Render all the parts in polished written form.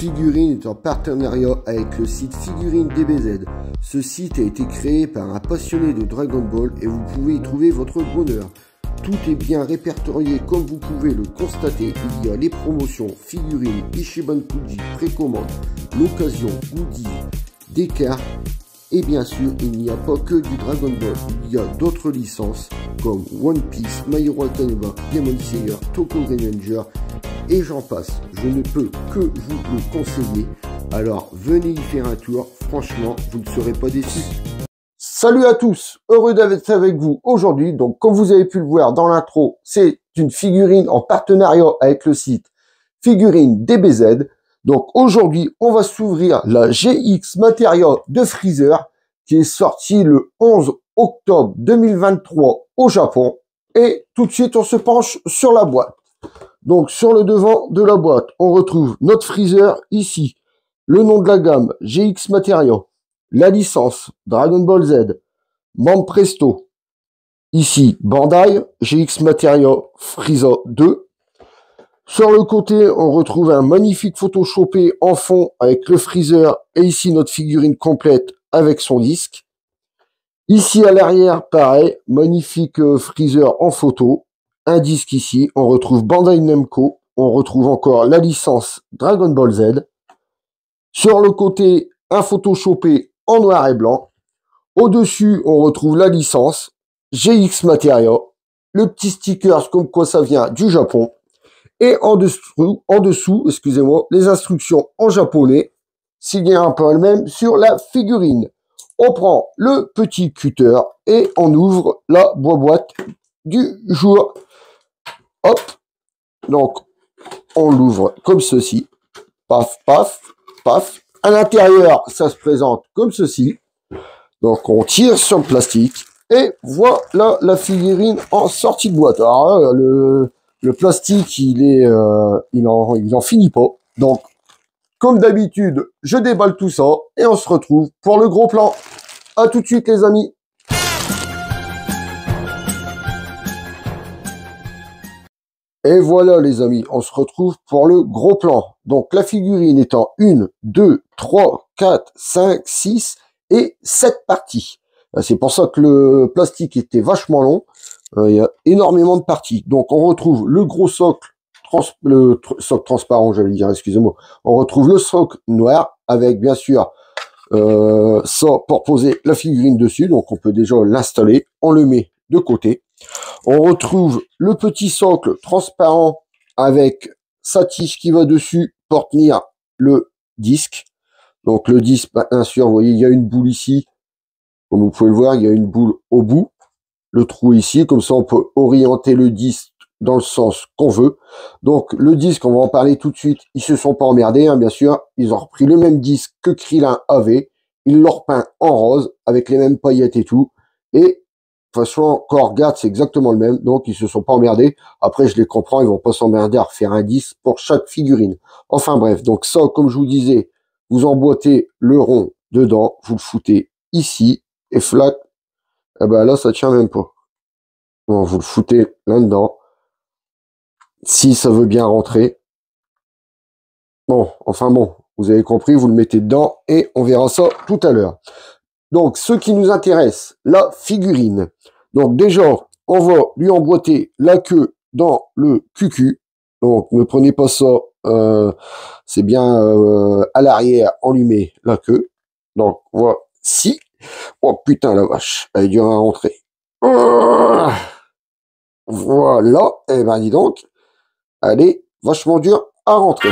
figurine est en partenariat avec le site Figurine DBZ. Ce site a été créé par un passionné de Dragon Ball et vous pouvez y trouver votre bonheur. Tout est bien répertorié comme vous pouvez le constater. Il y a les promotions, figurines, Ichiban Kuji, précommande, l'occasion, goodies, des cartes. Et bien sûr, il n'y a pas que du Dragon Ball, il y a d'autres licences comme One Piece, My Hero Academia, Demon Slayer, Tokyo Revenger et j'en passe. Je ne peux que vous le conseiller. Alors venez y faire un tour, franchement, vous ne serez pas déçus. Salut à tous, heureux d'être avec vous aujourd'hui. Donc comme vous avez pu le voir dans l'intro, c'est une figurine en partenariat avec le site Figurine DBZ. Donc aujourd'hui, on va s'ouvrir la GX Materia de Freezer qui est sortie le 11 octobre 2023 au Japon. Et tout de suite, on se penche sur la boîte. Donc sur le devant de la boîte, on retrouve notre Freezer ici, le nom de la gamme GX Materia, la licence Dragon Ball Z, Bande Presto, ici Bandai, GX Materia Freezer 2. Sur le côté, on retrouve un magnifique photoshopé en fond avec le Freezer et ici notre figurine complète avec son disque. Ici à l'arrière, pareil, magnifique Freezer en photo. Un disque ici, on retrouve Bandai Namco, on retrouve encore la licence Dragon Ball Z. Sur le côté, un photoshopé en noir et blanc. Au-dessus, on retrouve la licence GX Materia, le petit sticker comme quoi ça vient du Japon. Et en dessous, excusez-moi, les instructions en japonais, signé un peu le même sur la figurine. On prend le petit cutter et on ouvre la boîte du jour. Hop, donc on l'ouvre comme ceci. Paf, paf, paf. À l'intérieur, ça se présente comme ceci. Donc on tire sur le plastique et voilà la figurine en sortie de boîte. Alors le plastique, il en finit pas. Donc, comme d'habitude, je déballe tout ça et on se retrouve pour le gros plan. À tout de suite, les amis. Et voilà, les amis, on se retrouve pour le gros plan. Donc, la figurine est en 1, 2, 3, 4, 5, 6 et 7 parties. C'est pour ça que le plastique était vachement long. Il y a énormément de parties. Donc, on retrouve le gros socle, le socle transparent, j'allais dire, excusez-moi. On retrouve le socle noir avec, bien sûr, ça pour poser la figurine dessus. Donc, on peut déjà l'installer. On le met de côté. On retrouve le petit socle transparent avec sa tige qui va dessus pour tenir le disque. Donc, le disque, bien sûr, vous voyez, il y a une boule ici. Comme vous pouvez le voir, il y a une boule au bout. Le trou ici, comme ça on peut orienter le disque dans le sens qu'on veut. Donc le disque, on va en parler tout de suite, ils se sont pas emmerdés, hein, bien sûr, ils ont repris le même disque que Krillin avait, ils l'ont repeint en rose, avec les mêmes paillettes et tout, et de toute façon, quand on regarde, c'est exactement le même, donc ils se sont pas emmerdés. Après, je les comprends, ils vont pas s'emmerder à refaire un disque pour chaque figurine. Enfin bref, donc ça, comme je vous disais, vous emboîtez le rond dedans, vous le foutez ici, et flac, eh ben là, ça tient même pas. Bon, vous le foutez là-dedans. Si ça veut bien rentrer. Bon, enfin bon, vous avez compris, vous le mettez dedans et on verra ça tout à l'heure. Donc, ce qui nous intéresse, la figurine. Donc déjà, on va lui emboîter la queue dans le cucu. Donc, ne prenez pas ça, c'est bien à l'arrière, on lui met la queue. Donc, voici. Oh putain la vache, elle est dure à rentrer. Voilà, et ben dis donc, elle est vachement dure à rentrer.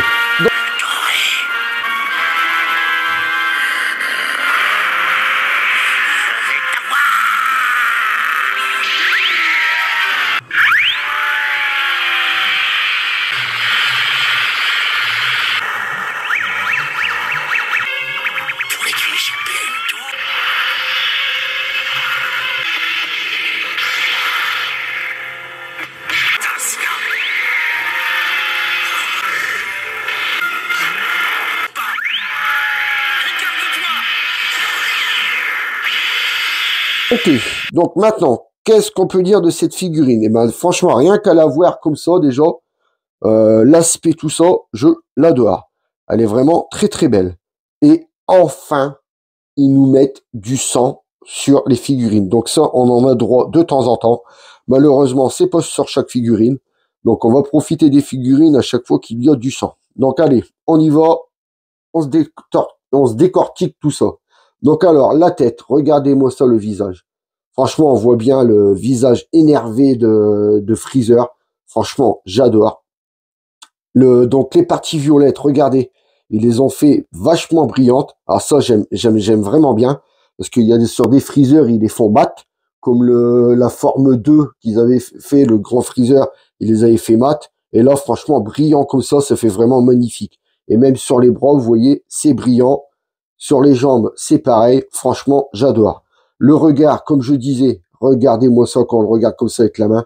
Ok, donc maintenant, qu'est-ce qu'on peut dire de cette figurine? Eh ben, franchement, rien qu'à la voir comme ça, déjà, l'aspect, tout ça, je l'adore. Elle est vraiment très très belle. Et enfin, ils nous mettent du sang sur les figurines. Donc ça, on en a droit de temps en temps. Malheureusement, c'est pas sur chaque figurine. Donc on va profiter des figurines à chaque fois qu'il y a du sang. Donc allez, on y va. On se décortique tout ça. Donc alors, la tête, regardez-moi ça, le visage. Franchement, on voit bien le visage énervé de Freezer. Franchement, j'adore. Donc les parties violettes, regardez, ils les ont fait vachement brillantes. Alors ça, j'aime vraiment bien. Parce qu'il y a sur des Freezer, ils les font mat. Comme la forme 2 qu'ils avaient fait, le grand Freezer, ils les avaient fait mat. Et là, franchement, brillant comme ça fait vraiment magnifique. Et même sur les bras, vous voyez, c'est brillant. Sur les jambes, c'est pareil. Franchement, j'adore. Le regard, comme je disais, regardez-moi ça quand on le regarde comme ça avec la main.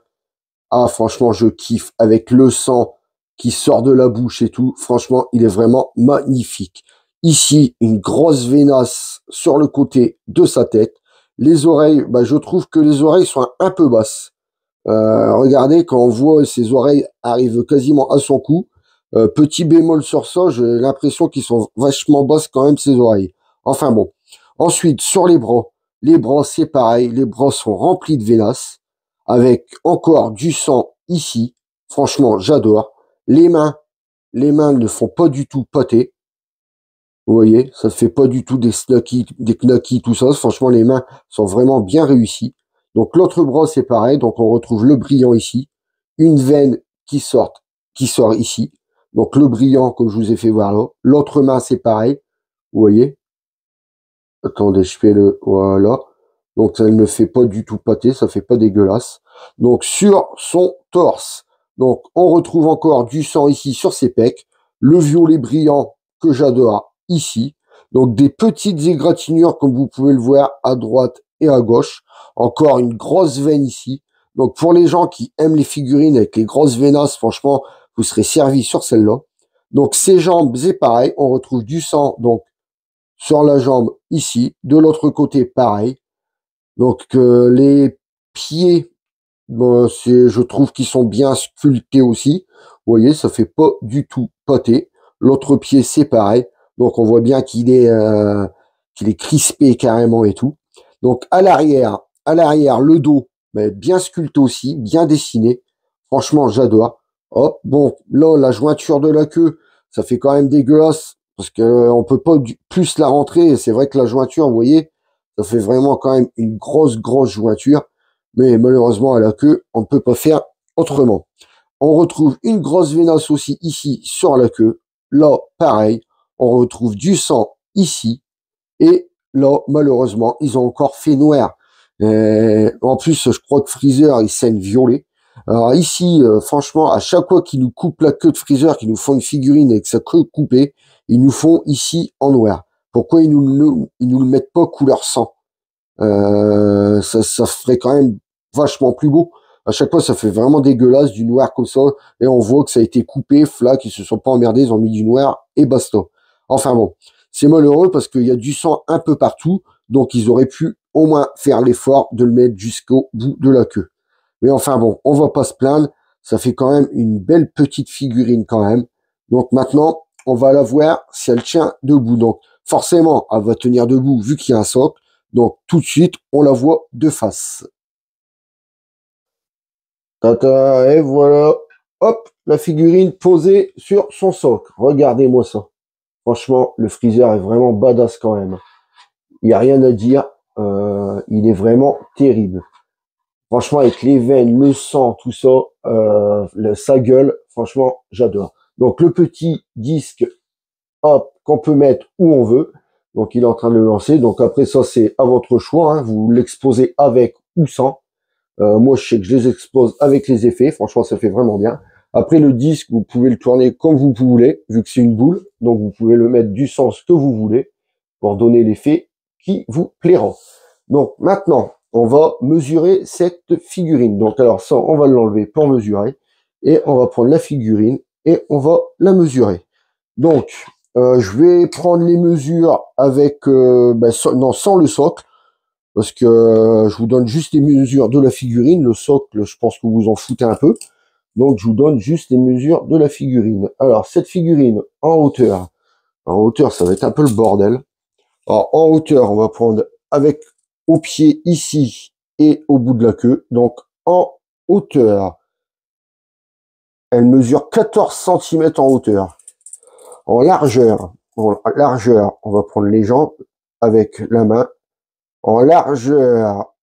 Ah, franchement, je kiffe avec le sang qui sort de la bouche et tout. Franchement, il est vraiment magnifique. Ici, une grosse vénasse sur le côté de sa tête. Les oreilles, bah, je trouve que les oreilles sont un peu basses. Regardez, quand on voit ses oreilles arrivent quasiment à son cou, petit bémol sur ça, j'ai l'impression qu'ils sont vachement basses quand même, ses oreilles. Enfin bon. Ensuite, sur les bras, c'est pareil. Les bras sont remplis de vénasse, avec encore du sang ici. Franchement, j'adore. Les mains ne font pas du tout pâter. Vous voyez, ça ne fait pas du tout des knackis, tout ça. Franchement, les mains sont vraiment bien réussies. Donc l'autre bras, c'est pareil. Donc on retrouve le brillant ici. Une veine qui sort ici. Donc le brillant, comme je vous ai fait voir là. L'autre main, c'est pareil. Vous voyez. Attendez, je fais le... Voilà. Donc ça ne fait pas du tout pâter, ça fait pas dégueulasse. Donc sur son torse. Donc on retrouve encore du sang ici sur ses pecs. Le violet brillant que j'adore ici. Donc des petites égratignures comme vous pouvez le voir à droite et à gauche. Encore une grosse veine ici. Donc pour les gens qui aiment les figurines avec les grosses veinasses, franchement, vous serez servis sur celle-là. Donc ses jambes, c'est pareil. On retrouve du sang donc sur la jambe ici. De l'autre côté, pareil. Donc les pieds, bon, je trouve qu'ils sont bien sculptés aussi. Vous voyez, ça fait pas du tout pâter. L'autre pied, c'est pareil. Donc on voit bien qu'il est crispé carrément et tout. Donc à l'arrière, le dos, ben, bien sculpté aussi, bien dessiné. Franchement, j'adore. Hop, bon, là, la jointure de la queue, ça fait quand même dégueulasse parce que on peut pas plus la rentrer. C'est vrai que la jointure, vous voyez, ça fait vraiment quand même une grosse jointure. Mais malheureusement, à la queue, on ne peut pas faire autrement. On retrouve une grosse vénasse aussi ici sur la queue. Là, pareil, on retrouve du sang ici. Et là, malheureusement, ils ont encore fait noir. En plus, je crois que Freezer, il saigne violet. Alors ici, franchement, à chaque fois qu'ils nous coupent la queue de Freezer, qu'ils nous font une figurine avec sa queue coupée, ils nous font ici en noir. Pourquoi ils nous le mettent pas couleur sang? Ça ferait quand même vachement plus beau. À chaque fois, ça fait vraiment dégueulasse, du noir comme ça. Et on voit que ça a été coupé, flac, ils se sont pas emmerdés, ils ont mis du noir et basta. Enfin bon, c'est malheureux parce qu'il y a du sang un peu partout. Donc ils auraient pu au moins faire l'effort de le mettre jusqu'au bout de la queue. Mais enfin bon, on va pas se plaindre. Ça fait quand même une belle petite figurine quand même. Donc maintenant, on va la voir si elle tient debout. Donc forcément, elle va tenir debout vu qu'il y a un socle. Donc tout de suite, on la voit de face. Tata, et voilà. Hop, la figurine posée sur son socle. Regardez-moi ça. Franchement, le Freezer est vraiment badass quand même. Il n'y a rien à dire. Il est vraiment terrible. Franchement, avec les veines, le sang, tout ça, sa gueule, franchement, j'adore. Donc le petit disque, hop, qu'on peut mettre où on veut. Donc il est en train de le lancer. Donc après ça, c'est à votre choix. Hein. Vous l'exposez avec ou sans. Moi, je sais que je les expose avec les effets. Franchement, ça fait vraiment bien. Après, le disque, vous pouvez le tourner comme vous voulez, vu que c'est une boule. Donc, vous pouvez le mettre du sens que vous voulez pour donner l'effet qui vous plaira. Donc, maintenant, on va mesurer cette figurine. Donc, alors ça, on va l'enlever pour mesurer. Et on va prendre la figurine et on va la mesurer. Donc, je vais prendre les mesures avec, sans le socle. Parce que je vous donne juste les mesures de la figurine. Le socle, je pense que vous en foutez un peu. Donc, je vous donne juste les mesures de la figurine. Alors, cette figurine en hauteur, En hauteur, ça va être un peu le bordel. Alors, en hauteur, on va prendre avec au pied ici et au bout de la queue. Donc, en hauteur, elle mesure 14 cm en hauteur. En largeur, on va prendre les jambes avec la main. En largeur,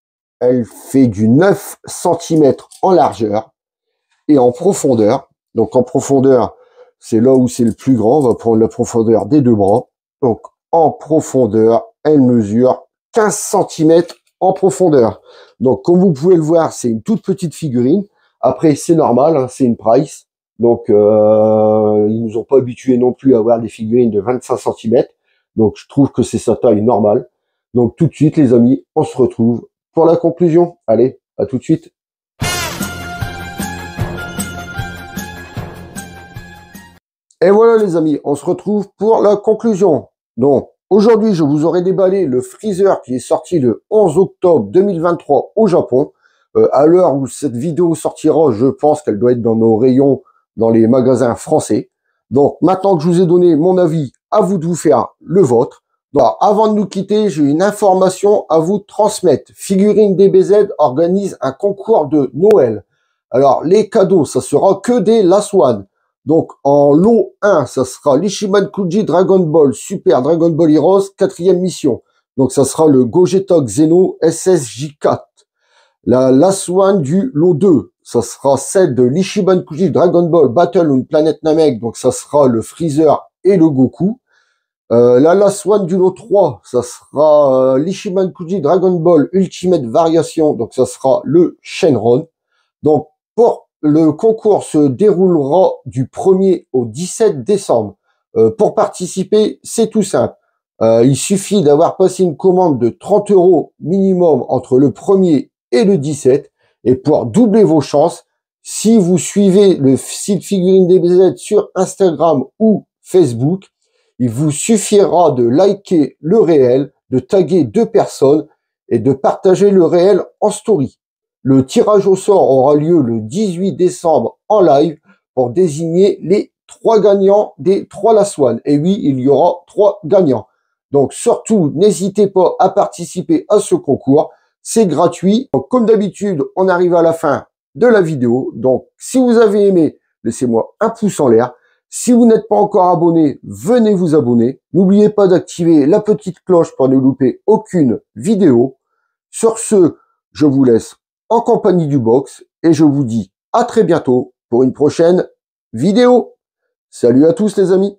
elle fait du 9 cm en largeur. Et en profondeur, donc en profondeur, c'est là où c'est le plus grand. On va prendre la profondeur des deux bras. Donc, en profondeur, elle mesure 15 cm en profondeur. Donc, comme vous pouvez le voir, c'est une toute petite figurine. Après, c'est normal, hein, c'est une Price. Donc, ils nous ont pas habitués non plus à avoir des figurines de 25 cm. Donc, je trouve que c'est sa taille normale. Donc, tout de suite, les amis, on se retrouve pour la conclusion. Allez, à tout de suite. Et voilà les amis, on se retrouve pour la conclusion. Donc, aujourd'hui, je vous aurai déballé le Freezer qui est sorti le 11 octobre 2023 au Japon. À l'heure où cette vidéo sortira, je pense qu'elle doit être dans nos rayons, dans les magasins français. Donc, maintenant que je vous ai donné mon avis, à vous de vous faire le vôtre. Donc, avant de nous quitter, j'ai une information à vous transmettre. Figurine DBZ organise un concours de Noël. Alors, les cadeaux, ça sera que des Last One. Donc, en lot 1, ça sera l'Ishiban Kuji Dragon Ball Super Dragon Ball Heroes, 4e mission. Donc, ça sera le Gogeta Xeno SSJ4. La Last One du lot 2, ça sera celle de l'Ishiban Kuji Dragon Ball Battle on Planet Namek. Donc, ça sera le Freezer et le Goku. La Last One du lot 3, ça sera l'Ishiban Kuji Dragon Ball Ultimate Variation. Donc, ça sera le Shenron. Donc, pour le concours se déroulera du 1er au 17 décembre. Pour participer, c'est tout simple. Il suffit d'avoir passé une commande de 30 € minimum entre le 1er et le 17. Et pour doubler vos chances, si vous suivez le site Figurine DBZ sur Instagram ou Facebook, il vous suffira de liker le réel, de taguer 2 personnes et de partager le réel en story. Le tirage au sort aura lieu le 18 décembre en live pour désigner les 3 gagnants des 3 Last One. Et oui, il y aura 3 gagnants. Donc surtout, n'hésitez pas à participer à ce concours. C'est gratuit. Donc, comme d'habitude, on arrive à la fin de la vidéo. Donc si vous avez aimé, laissez-moi un pouce en l'air. Si vous n'êtes pas encore abonné, venez vous abonner. N'oubliez pas d'activer la petite cloche pour ne louper aucune vidéo. Sur ce, je vous laisse en compagnie du box et je vous dis à très bientôt pour une prochaine vidéo. Salut à tous les amis.